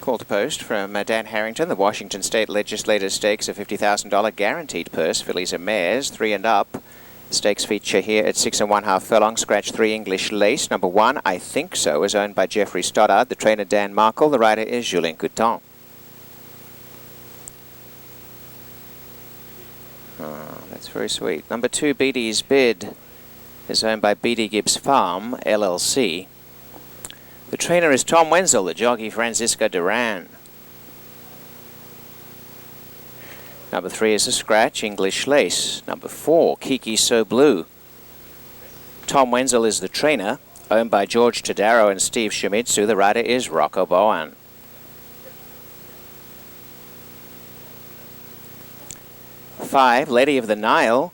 Call to post from Dan Harrington, the Washington State Legislative Stakes, a $50,000 guaranteed purse. Fillies and mares, 3 and up. Stakes feature here at 6 1/2 furlong. Scratch 3 English Lace. Number 1, I Think So, is owned by Jeffrey Stoddard. The trainer Dan Markle. The rider is Julien Couton. Oh, that's very sweet. Number 2, BD's Bid, is owned by BD Gibbs Farm, LLC. The trainer is Tom Wenzel, the jockey Francisco Duran. Number 3 is a scratch, English Lace. Number 4, Kiki So Blue. Tom Wenzel is the trainer, owned by George Tadaro and Steve Shimizu. The rider is Rocco Bowen. Five, Lady of the Nile.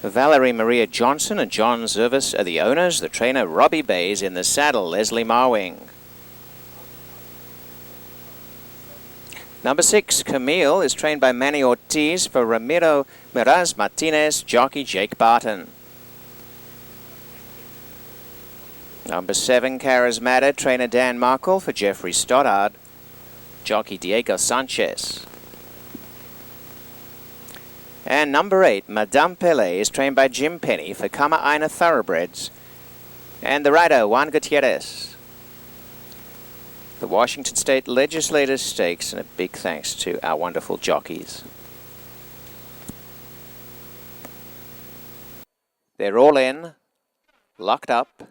Valerie Maria Johnson and John Zervis are the owners. The trainer, Robbie Bays, in the saddle, Leslie Marwing. Number 6, Camille, is trained by Manny Ortiz for Ramiro Miraz Martinez, jockey Jake Barton. Number 7, Charismata, trainer Dan Markle for Jeffrey Stoddard, jockey Diego Sanchez. And number 8, Madame Pele, is trained by Jim Penny for Kama Aina Thoroughbreds, and the rider, Juan Gutierrez. The Washington State Legislative Stakes, and a big thanks to our wonderful jockeys. They're all in, locked up.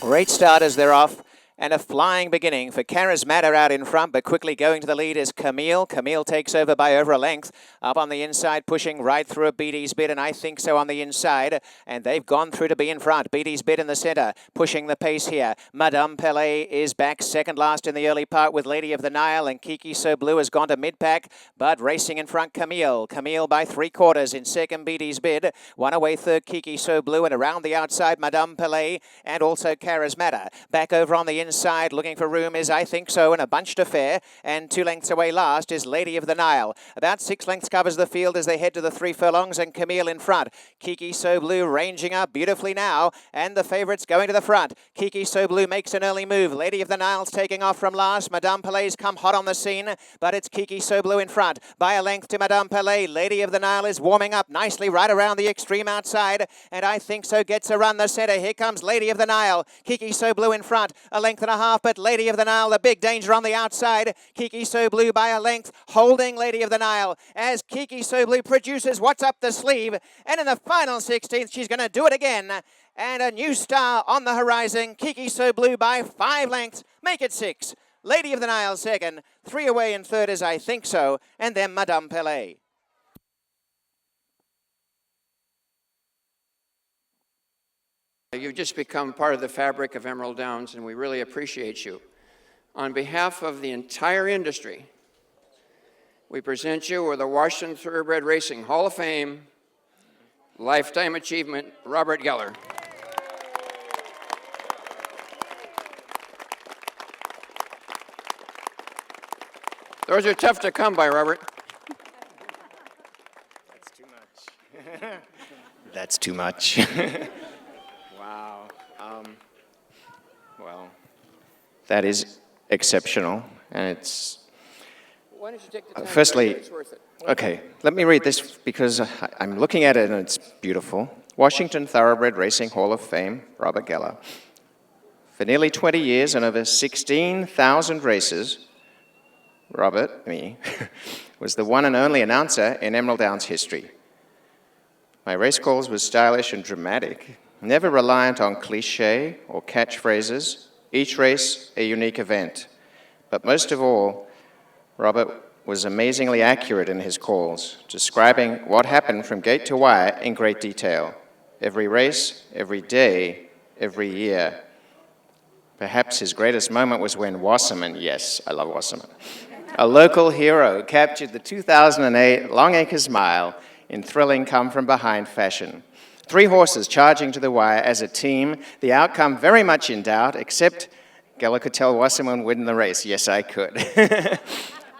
Great starters, they're off. And a flying beginning for Charismata out in front, but quickly going to the lead is Camille. Camille takes over by over a length. Up on the inside, pushing right through a BD's Bid, and I Think So on the inside. And they've gone through to be in front. BD's Bid in the centre, pushing the pace here. Madame Pele is back second last in the early part with Lady of the Nile, and Kiki So Blue has gone to mid-pack, but racing in front, Camille. Camille by 3/4 in second, BD's Bid. One away third, Kiki So Blue, and around the outside, Madame Pele and also Charismata. Back over on the inside, looking for room is I Think So, and a bunched affair, and 2 lengths away last is Lady of the Nile. About 6 lengths covers the field as they head to the 3 furlongs, and Camille in front. Kiki So Blue ranging up beautifully now, and the favourites going to the front. Kiki So Blue makes an early move. Lady of the Nile's taking off from last. Madame Pele's come hot on the scene, but it's Kiki So Blue in front by a length to Madame Pele. Lady of the Nile is warming up nicely right around the extreme outside, and I Think So gets a run the centre. Here comes Lady of the Nile. Kiki So Blue in front, a length and a half, but Lady of the Nile, the big danger on the outside. Kiki So Blue by a length, holding Lady of the Nile as Kiki So Blue produces what's up the sleeve. And in the final 16th, she's going to do it again. And a new star on the horizon. Kiki So Blue by 5 lengths. Make it 6. Lady of the Nile second. 3 away in third is I Think So. And then Madame Pele. You've just become part of the fabric of Emerald Downs, and we really appreciate you. On behalf of the entire industry, we present you with the Washington Thoroughbred Racing Hall of Fame Lifetime Achievement, Robert Geller. Those are tough to come by, Robert. That's too much. That's too much. Wow. Well, that is exceptional, and it's... Why don't you take the time? Firstly, it's worth it. Okay, let me read this because I'm looking at it and it's beautiful. Washington Thoroughbred Racing Hall of Fame, Robert Geller. For nearly 20 years and over 16,000 races, Robert, me, was the one and only announcer in Emerald Downs history. My race calls were stylish and dramatic, never reliant on cliché or catchphrases, each race a unique event. But most of all, Robert was amazingly accurate in his calls, describing what happened from gate to wire in great detail. Every race, every day, every year. Perhaps his greatest moment was when Wasserman, yes, I love Wasserman, a local hero, captured the 2008 Longacres Mile in thrilling come-from-behind fashion. 3 horses charging to the wire as a team, the outcome very much in doubt, except Geller could tell Wasserman would win the race. Yes, I could.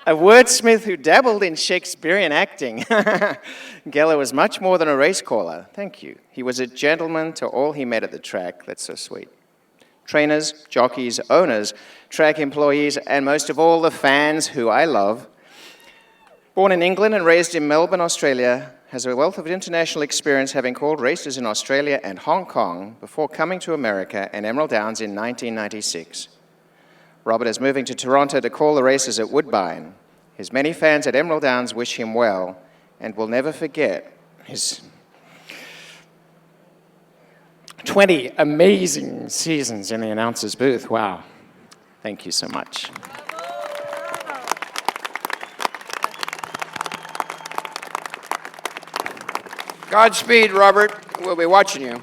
A wordsmith who dabbled in Shakespearean acting. Geller was much more than a race caller. Thank you. He was a gentleman to all he met at the track. That's so sweet. trainers, jockeys, owners, track employees, and most of all, the fans who I love. Born in England and raised in Melbourne, Australia, has a wealth of international experience, having called races in Australia and Hong Kong before coming to America and Emerald Downs in 1996. Robert is moving to Toronto to call the races at Woodbine. His many fans at Emerald Downs wish him well and will never forget his 20 amazing seasons in the announcer's booth. Wow. Thank you so much. Godspeed, Robert. We'll be watching you.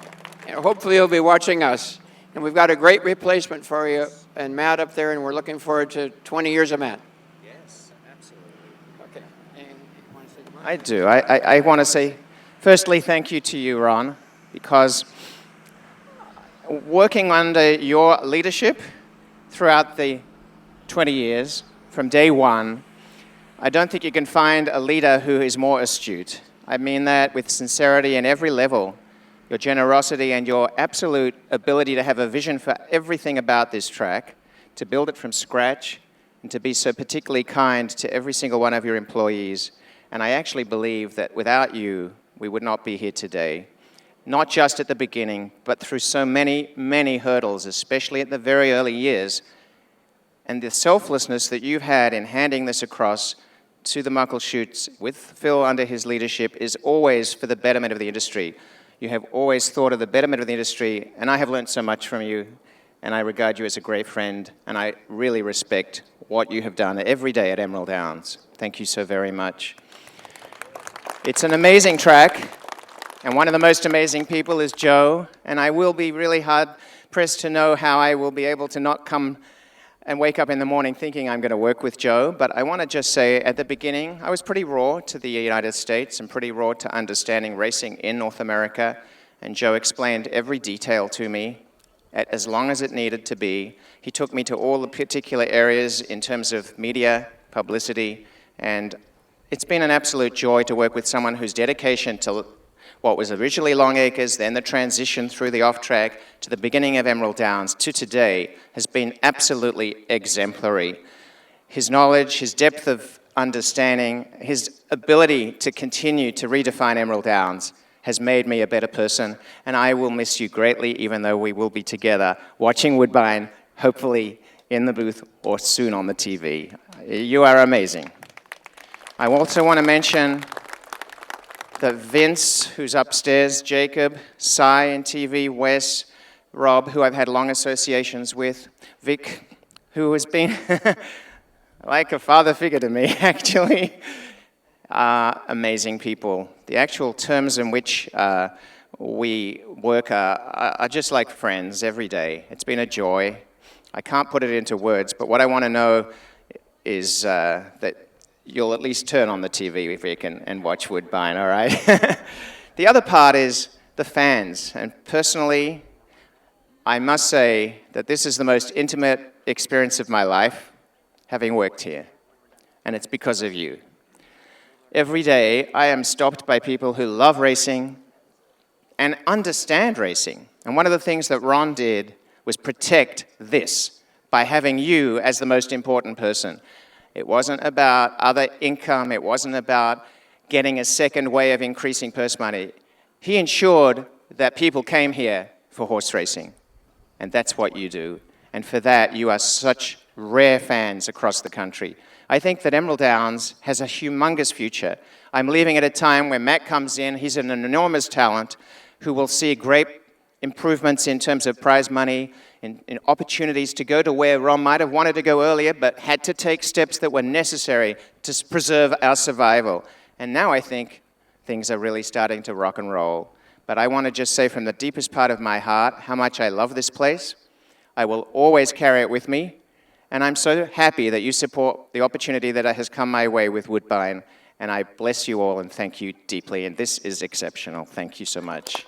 And hopefully you'll be watching us. And we've got a great replacement for you and Matt up there, and we're looking forward to 20 years of Matt. Yes, absolutely. Okay. And you want to say goodbye? I do. I want to say, firstly, thank you to you, Ron, because working under your leadership throughout the 20 years, from day one, I don't think you can find a leader who is more astute. I mean that with sincerity in every level. Your generosity and your absolute ability to have a vision for everything about this track, to build it from scratch, and to be so particularly kind to every single one of your employees. And I actually believe that without you, we would not be here today. Not just at the beginning, but through so many, many hurdles, especially at the very early years. And the selflessness that you've had in handing this across to the Muckleshoots with Phil under his leadership is always for the betterment of the industry. You have always thought of the betterment of the industry, and I have learned so much from you, and I regard you as a great friend, and I really respect what you have done every day at Emerald Downs. Thank you so very much. It's an amazing track, and one of the most amazing people is Joe, and I will be really hard-pressed to know how I will be able to not come and wake up in the morning thinking I'm going to work with Joe. But I want to just say at the beginning, I was pretty raw to the United States and pretty raw to understanding racing in North America. And Joe explained every detail to me as long as it needed to be. He took me to all the particular areas in terms of media, publicity, and it's been an absolute joy to work with someone whose dedication to what was originally Long Acres, then the transition through the off-track to the beginning of Emerald Downs to today has been absolutely exemplary. His knowledge, his depth of understanding, his ability to continue to redefine Emerald Downs has made me a better person, and I will miss you greatly, even though we will be together watching Woodbine, hopefully in the booth or soon on the TV. You are amazing. I also want to mention that Vince, who's upstairs, Jacob, Cy in TV, Wes, Rob, who I've had long associations with, Vic, who has been like a father figure to me, actually. Amazing people. The actual terms in which we work are just like friends every day. It's been a joy. I can't put it into words, but what I want to know is that you'll at least turn on the TV if you can and watch Woodbine, all right? The other part is the fans. And personally, I must say that this is the most intimate experience of my life, having worked here. And it's because of you. Every day, I am stopped by people who love racing and understand racing. And one of the things that Ron did was protect this by having you as the most important person. It wasn't about other income. It wasn't about getting a second way of increasing purse money. He ensured that people came here for horse racing, and that's what you do. And for that, you are such rare fans across the country. I think that Emerald Downs has a humongous future. I'm leaving at a time when Matt comes in. He's an enormous talent who will see great improvements in terms of prize money, in opportunities to go to where Ron might have wanted to go earlier, but had to take steps that were necessary to preserve our survival. And now I think things are really starting to rock and roll. But I want to just say from the deepest part of my heart how much I love this place. I will always carry it with me. And I'm so happy that you support the opportunity that has come my way with Woodbine. And I bless you all and thank you deeply. And this is exceptional. Thank you so much.